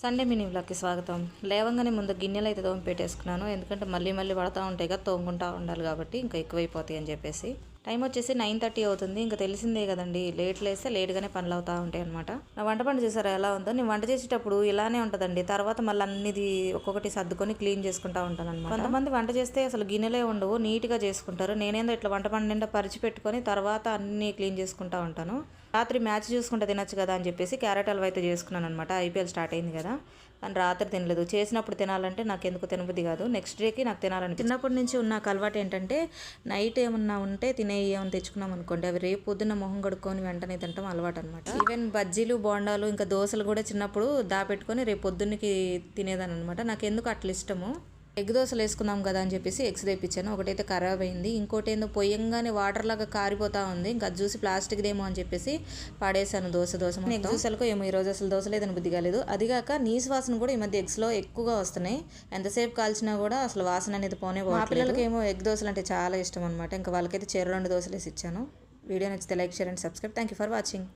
Sunday mini వ్లాగ్‌కి స్వాగతం. లేవంగానే ముందు గిన్నెలైతే తోమి పెట్టేసుకున్నాను. ఎందుకంటే మళ్ళీ పడతా ఉంటాయి కదా! తోముకుంటా ఉండాలి కాబట్టి ఇంకా ఎక్కువైపోతాయి అని చెప్పేసి. టైం వచ్చేసి 9:30 అవుతుంది. ఇంకా తెలిసిందే కదండీ! లేట్ లేస్తే లేట్‌గానే పనులు అవుతా ఉంటాయి అనమాట. నా వంట పని చూసారా ఎలా ఉందో? నేను వంట చేసేటప్పుడు ఇలానే ఉంటదండి. తర్వాత మళ్ళీ అన్నిది ఒక్కొక్కటి సర్దుకొని క్లీన్ చేసుకుంటా ఉంటానన్నమాట. కొంతమంది వంట చేస్తే అసలు గిన్నెలే ఉండవు. నీట్‌గా చేసుకుంటారు. నేనేందో ఇట్లా వంట పని నిండా పరిచి పెట్టుకొని తర్వాత అన్నీ క్లీన్ చేసుకుంటా ఉంటాను. రాత్రి మ్యాచ్ చూసుకుంటే తినొచ్చు కదా అని చెప్పేసి క్యారెట్ హల్వా అయితే చేసుకున్నాను అనమాట. ఐపీఎల్ స్టార్ట్ అయింది కదా, కానీ రాత్రి తినలేదు. చేసినప్పుడు తినాలంటే నాకు ఎందుకు తినబుద్ధి కాదు. నెక్స్ట్ డేకి నాకు తినాలని. చిన్నప్పటి నుంచి ఉన్న అలవాటు ఏంటంటే నైట్ ఏమన్నా ఉంటే ఏమన్నా తెచ్చుకున్నాం అనుకోండి, అవి రేపు పొద్దున్న మొహం కడుక్కొని వెంటనే తింటాం అలవాటు అనమాట. ఈవెన్ బజ్జీలు బోండాలు ఇంకా దోశలు కూడా చిన్నప్పుడు దాపెట్టుకొని రేపు పొద్దున్నకి తినేదాని అనమాట. నాకు ఎందుకు అట్లా ఇష్టము. ఎగ్ దోశలు వేసుకుందాం కదా అని చెప్పేసి ఎగ్స్ తెప్పించాను. ఒకటైతే ఖరాబ్ అయింది, ఇంకోటి ఏందో పొయ్యంగానే వాటర్ లాగా కారిపోతా ఉంది. ఇంకా అది చూసి ప్లాస్టిక్దేమో అని చెప్పేసి పడేసాను దోశ. ఎగ్ దోశలకు ఏమో ఈరోజు అసలు దోశలు ఏదైనా బుద్ధి కాలేదు. అదిగాక నీసు వాసన కూడా ఈ మధ్య ఎగ్స్లో ఎక్కువగా వస్తున్నాయి. ఎంతసేపు కాల్చినా కూడా అసలు వాసన అనేది పోనే. మా పిల్లలకి ఏమో ఎగ్ దోశలు అంటే చాలా ఇష్టం అనమాట. ఇంకా వాళ్ళకైతే 2 దోశలు వేసి ఇచ్చాను. వీడియో నచ్చితే like, share and subscribe. Thank you for watching.